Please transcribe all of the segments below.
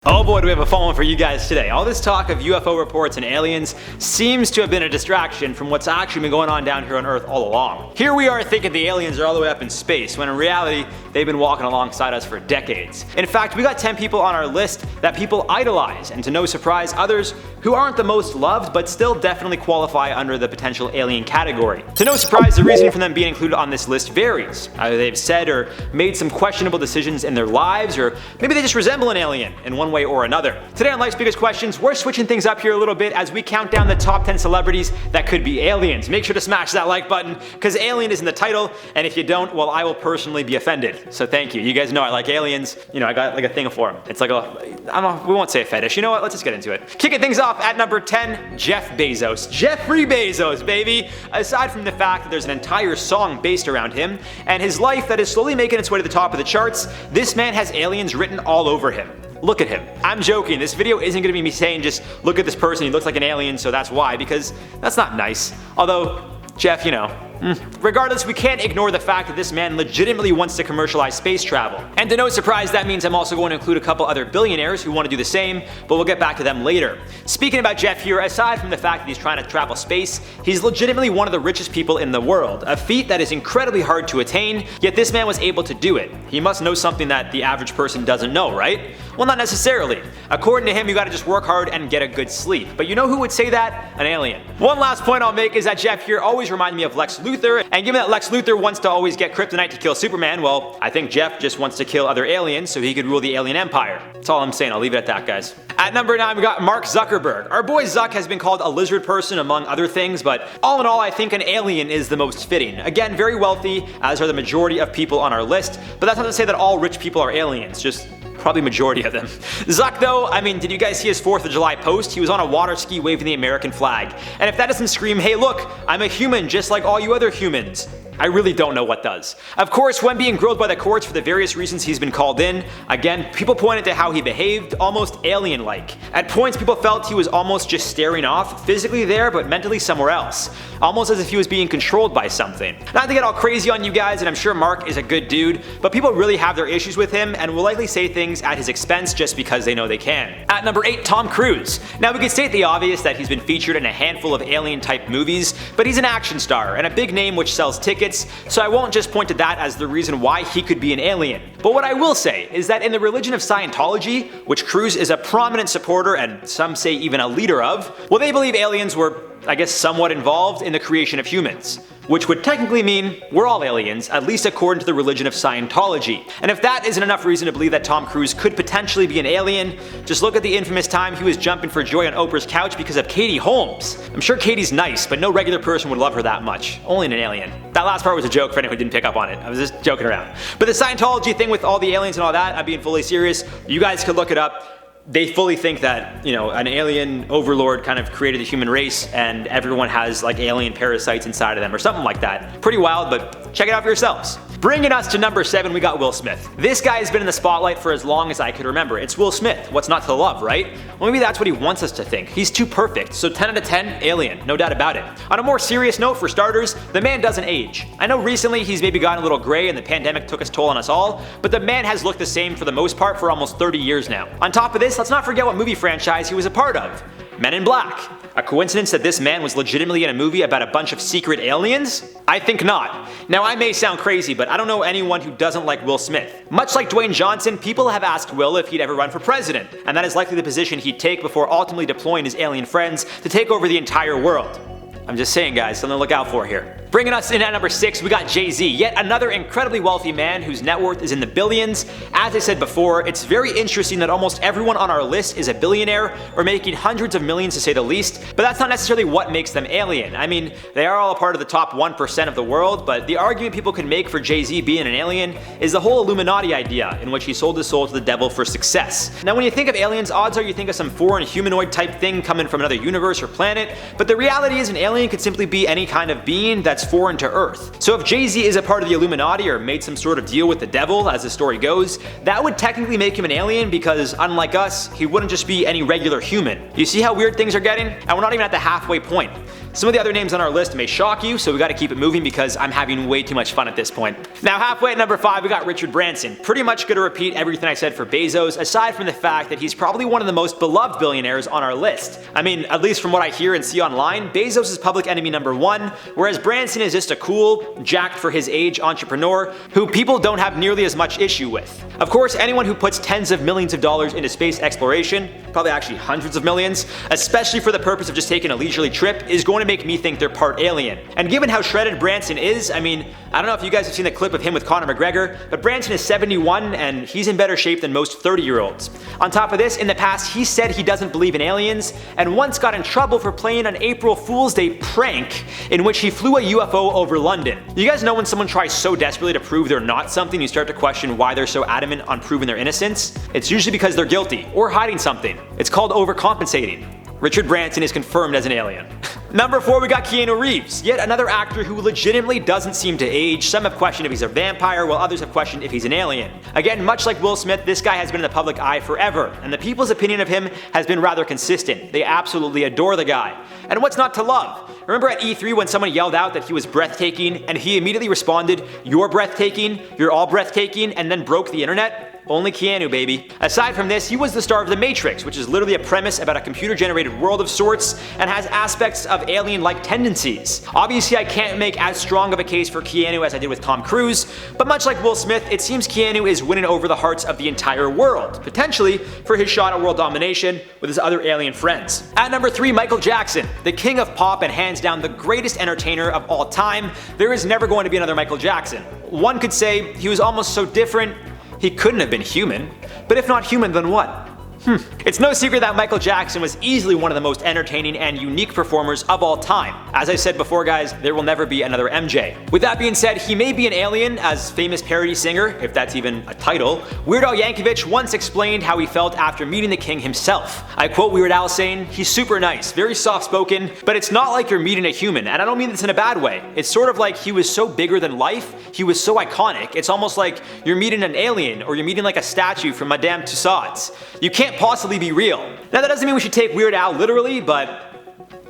Oh boy, do we have a fun one for you guys today. All this talk of UFO reports and aliens seems to have been a distraction from what's actually been going on down here on Earth all along. Here we are thinking the aliens are all the way up in space, when in reality, they've been walking alongside us for decades. In fact, we got 10 people on our list that people idolize, and to no surprise, others who aren't the most loved but still definitely qualify under the potential alien category. To no surprise, the reason for them being included on this list varies. Either they've said or made some questionable decisions in their lives, or maybe they just resemble an alien in one way or another. Today on Life's Biggest Questions, we're switching things up here a little bit as we count down the top 10 celebrities that could be aliens. Make sure to smash that like button, because alien is in the title, and if you don't, well, I will personally be offended. So thank you. You guys know I like aliens. You know, I got like a thing for them. It's like we won't say a fetish. You know what? Let's just get into it. Kicking things off at number 10, Jeff Bezos. Jeffrey Bezos, baby! Aside from the fact that there's an entire song based around him, and his life that is slowly making its way to the top of the charts, this man has aliens written all over him. Look at him. I'm joking. This video isn't going to be me saying just look at this person, he looks like an alien, so that's why, because that's not nice. Although, Jeff, you know. Regardless, we can't ignore the fact that this man legitimately wants to commercialize space travel. And to no surprise, that means I'm also going to include a couple other billionaires who want to do the same, but we'll get back to them later. Speaking about Jeff here, aside from the fact that he's trying to travel space, he's legitimately one of the richest people in the world, a feat that is incredibly hard to attain, yet this man was able to do it. He must know something that the average person doesn't know, right? Well, not necessarily. According to him, you gotta just work hard and get a good sleep. But you know who would say that? An alien. One last point I'll make is that Jeff here always reminded me of Lex Luthor, and given that Lex Luthor wants to always get kryptonite to kill Superman, well, I think Jeff just wants to kill other aliens so he could rule the alien empire. That's all I'm saying. I'll leave it at that, guys. At number 9, we got Mark Zuckerberg. Our boy Zuck has been called a lizard person among other things, but all in all, I think an alien is the most fitting. Again, very wealthy, as are the majority of people on our list, but that's not to say that all rich people are aliens, just probably majority of them. Zuck though, I mean, did you guys see his 4th of July post? He was on a water ski waving the American flag. And if that doesn't scream, hey look, I'm a human just like all you other humans, I really don't know what does. Of course, when being grilled by the courts for the various reasons he's been called in, again, people pointed to how he behaved almost alien-like. At points, people felt he was almost just staring off, physically there but mentally somewhere else. Almost as if he was being controlled by something. Not to get all crazy on you guys, and I'm sure Mark is a good dude, but people really have their issues with him and will likely say things at his expense just because they know they can. At number 8, Tom Cruise. Now we could state the obvious that he's been featured in a handful of alien-type movies, but he's an action star and a big name which sells tickets, so I won't just point to that as the reason why he could be an alien. But what I will say is that in the religion of Scientology, which Cruise is a prominent supporter and some say even a leader of, well, they believe aliens were, I guess, somewhat involved in the creation of humans. Which would technically mean we're all aliens, at least according to the religion of Scientology. And if that isn't enough reason to believe that Tom Cruise could potentially be an alien, just look at the infamous time he was jumping for joy on Oprah's couch because of Katie Holmes. I'm sure Katie's nice, but no regular person would love her that much. Only an alien. That last part was a joke for anyone who didn't pick up on it. I was just joking around. But the Scientology thing with all the aliens and all that, I'm being fully serious. You guys could look it up. They fully think that, you know, an alien overlord kind of created the human race and everyone has like alien parasites inside of them or something like that. Pretty wild, but check it out for yourselves. Bringing us to number 7, we got Will Smith. This guy has been in the spotlight for as long as I could remember. It's Will Smith. What's not to love, right? Well, maybe that's what he wants us to think. He's too perfect. So 10 out of 10, alien. No doubt about it. On a more serious note, for starters, the man doesn't age. I know recently he's maybe gotten a little gray and the pandemic took its toll on us all, but the man has looked the same for the most part for almost 30 years now. On top of this, let's not forget what movie franchise he was a part of. Men in Black. A coincidence that this man was legitimately in a movie about a bunch of secret aliens? I think not. Now I may sound crazy, but I don't know anyone who doesn't like Will Smith. Much like Dwayne Johnson, people have asked Will if he'd ever run for president, and that is likely the position he'd take before ultimately deploying his alien friends to take over the entire world. I'm just saying, guys, something to look out for here. Bringing us in at number 6, we got Jay-Z, yet another incredibly wealthy man whose net worth is in the billions. As I said before, it's very interesting that almost everyone on our list is a billionaire or making hundreds of millions to say the least, but that's not necessarily what makes them alien. I mean, they are all a part of the top 1% of the world, but the argument people can make for Jay-Z being an alien is the whole Illuminati idea in which he sold his soul to the devil for success. Now when you think of aliens, odds are you think of some foreign humanoid type thing coming from another universe or planet, but the reality is an alien could simply be any kind of being that's foreign to Earth. So if Jay-Z is a part of the Illuminati or made some sort of deal with the devil, as the story goes, that would technically make him an alien because, unlike us, he wouldn't just be any regular human. You see how weird things are getting? And we're not even at the halfway point. Some of the other names on our list may shock you, so we gotta keep it moving because I'm having way too much fun at this point. Now halfway at number 5 we got Richard Branson. Pretty much gonna repeat everything I said for Bezos, aside from the fact that he's probably one of the most beloved billionaires on our list. I mean, at least from what I hear and see online, Bezos is public enemy number 1, whereas Branson is just a cool, jacked for his age entrepreneur who people don't have nearly as much issue with. Of course, anyone who puts tens of millions of dollars into space exploration, probably actually hundreds of millions, especially for the purpose of just taking a leisurely trip, is going to make me think they're part alien. And given how shredded Branson is, I mean, I don't know if you guys have seen the clip of him with Conor McGregor, but Branson is 71 and he's in better shape than most 30-year-olds. On top of this, in the past he said he doesn't believe in aliens, and once got in trouble for playing an April Fool's Day prank in which he flew a UFO over London. You guys know when someone tries so desperately to prove they're not something, you start to question why they're so adamant on proving their innocence? It's usually because they're guilty, or hiding something. It's called overcompensating. Richard Branson is confirmed as an alien. Number 4 we got Keanu Reeves, yet another actor who legitimately doesn't seem to age. Some have questioned if he's a vampire, while others have questioned if he's an alien. Again, much like Will Smith, this guy has been in the public eye forever, and the people's opinion of him has been rather consistent. They absolutely adore the guy. And what's not to love? Remember at E3 when someone yelled out that he was breathtaking, and he immediately responded, "You're breathtaking, you're all breathtaking," and then broke the internet? Only Keanu, baby. Aside from this, he was the star of The Matrix, which is literally a premise about a computer-generated world of sorts and has aspects of alien-like tendencies. Obviously, I can't make as strong of a case for Keanu as I did with Tom Cruise, but much like Will Smith, it seems Keanu is winning over the hearts of the entire world, potentially for his shot at world domination with his other alien friends. At number 3, Michael Jackson, the king of pop and hands down the greatest entertainer of all time. There is never going to be another Michael Jackson. One could say he was almost so different he couldn't have been human. But if not human, then what? It's no secret that Michael Jackson was easily one of the most entertaining and unique performers of all time. As I said before guys, there will never be another MJ. With that being said, he may be an alien, as famous parody singer, if that's even a title, Weird Al Yankovic once explained how he felt after meeting the king himself. I quote Weird Al saying, "He's super nice, very soft spoken, but it's not like you're meeting a human, and I don't mean this in a bad way. It's sort of like he was so bigger than life, he was so iconic, it's almost like you're meeting an alien, or you're meeting like a statue from Madame Tussauds. You can't possibly be real." Now that doesn't mean we should take Weird Al literally, but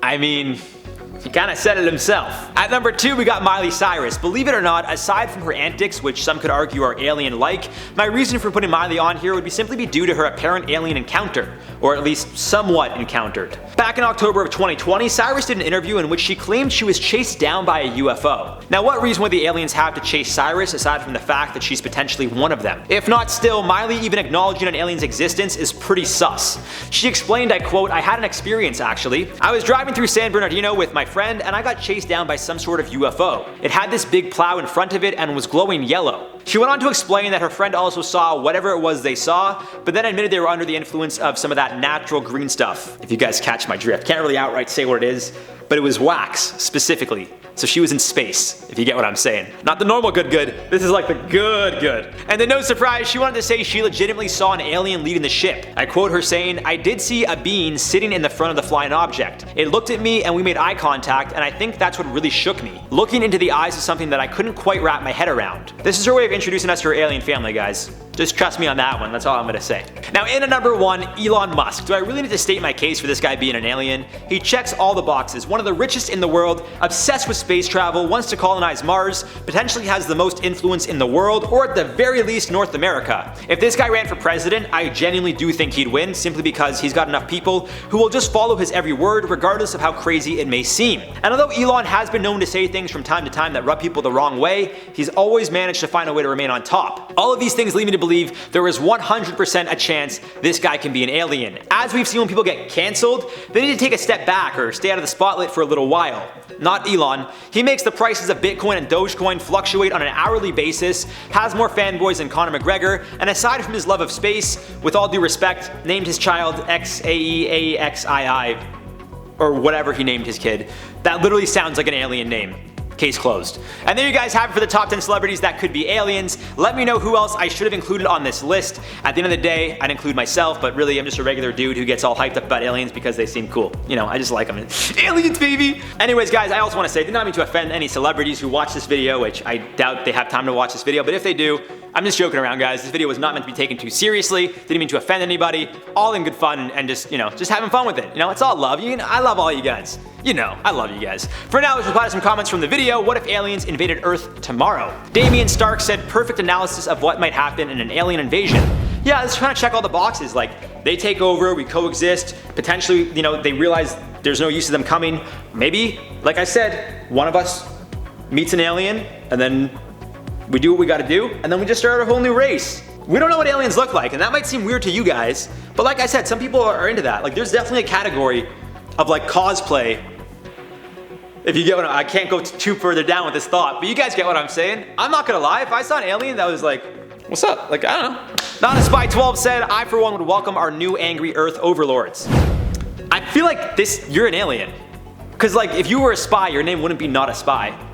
I mean, he kinda said it himself. At number 2 we got Miley Cyrus. Believe it or not, aside from her antics, which some could argue are alien-like, my reason for putting Miley on here would be simply be due to her apparent alien encounter, or at least somewhat encountered. Back in October of 2020, Cyrus did an interview in which she claimed she was chased down by a UFO. Now what reason would the aliens have to chase Cyrus aside from the fact that she's potentially one of them? If not still, Miley even acknowledging an alien's existence is pretty sus. She explained, I quote, "I had an experience actually. I was driving through San Bernardino with my friend and I got chased down by some sort of UFO. It had this big plow in front of it and was glowing yellow." She went on to explain that her friend also saw whatever it was they saw, but then admitted they were under the influence of some of that natural green stuff. If you guys catch my drift. Can't really outright say what it is, but it was wax, specifically. So she was in space, if you get what I'm saying. Not the normal good, this is like the good. And then no surprise, she wanted to say she legitimately saw an alien leading the ship. I quote her saying, "I did see a being sitting in the front of the flying object. It looked at me and we made eye contact, and I think that's what really shook me. Looking into the eyes of something that I couldn't quite wrap my head around." This is her way of introducing us to her alien family, guys. Just trust me on that one, that's all I'm gonna say. Now in at number 1, Elon Musk. Do I really need to state my case for this guy being an alien? He checks all the boxes. One of the richest in the world, obsessed with space travel, wants to colonize Mars, potentially has the most influence in the world, or at the very least North America. If this guy ran for president, I genuinely do think he'd win, simply because he's got enough people who will just follow his every word regardless of how crazy it may seem. And although Elon has been known to say things from time to time that rub people the wrong way, he's always managed to find a way to remain on top. All of these things lead me to believe there is 100% a chance this guy can be an alien. As we've seen when people get cancelled, they need to take a step back or stay out of the spotlight for a little while. Not Elon. He makes the prices of Bitcoin and Dogecoin fluctuate on an hourly basis, has more fanboys than Conor McGregor, and aside from his love of space, with all due respect, named his child XAEAXII, or whatever he named his kid. That literally sounds like an alien name. Case closed. And there you guys have it for the top 10 celebrities that could be aliens. Let me know who else I should have included on this list. At the end of the day, I'd include myself, but really I'm just a regular dude who gets all hyped up about aliens because they seem cool. You know, I just like them. Aliens, baby! Anyways guys, I also want to say, I did not mean to offend any celebrities who watch this video, which I doubt they have time to watch this video, but if they do, I'm just joking around, guys. This video was not meant to be taken too seriously. Didn't mean to offend anybody. All in good fun and just, just having fun with it. It's all love. I love all you guys. I love you guys. For now, let's reply to some comments from the video. What if aliens invaded Earth tomorrow? Damien Stark said, perfect analysis of what might happen in an alien invasion. Yeah, let's try to check all the boxes. Like, they take over, we coexist, potentially, they realize there's no use of them coming. Maybe, like I said, one of us meets an alien, and then we do what we gotta do, and then we just start a whole new race. We don't know what aliens look like, and that might seem weird to you guys, but like I said, some people are into that. Like, there's definitely a category of like cosplay. If you get what I can't go too further down with this thought, but you guys get what I'm saying. I'm not gonna lie, if I saw an alien that was like, what's up? Like, I don't know. Not a Spy 12 said, I for one would welcome our new angry Earth overlords. I feel like you're an alien. Cause like, if you were a spy, your name wouldn't be not a spy.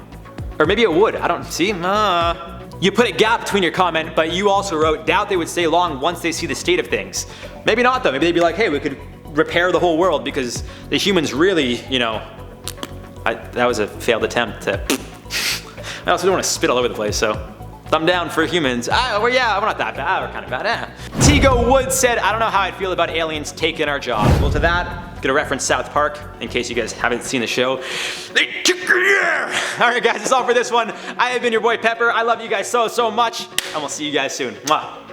Or maybe it would, I don't see. You put a gap between your comment, but you also wrote, doubt they would stay long once they see the state of things. Maybe not though, maybe they'd be like, hey, we could repair the whole world because the humans really, that was a failed attempt to, I also don't want to spit all over the place, so thumb down for humans. Well, yeah, we're not that bad, we're kind of bad. Tigo Woods said, I don't know how I'd feel about aliens taking our jobs. Well, to that, gonna reference South Park, in case you guys haven't seen the show. They took your air! Alright guys, that's all for this one. I have been your boy Pepper. I love you guys so much, and we'll see you guys soon. Mwah.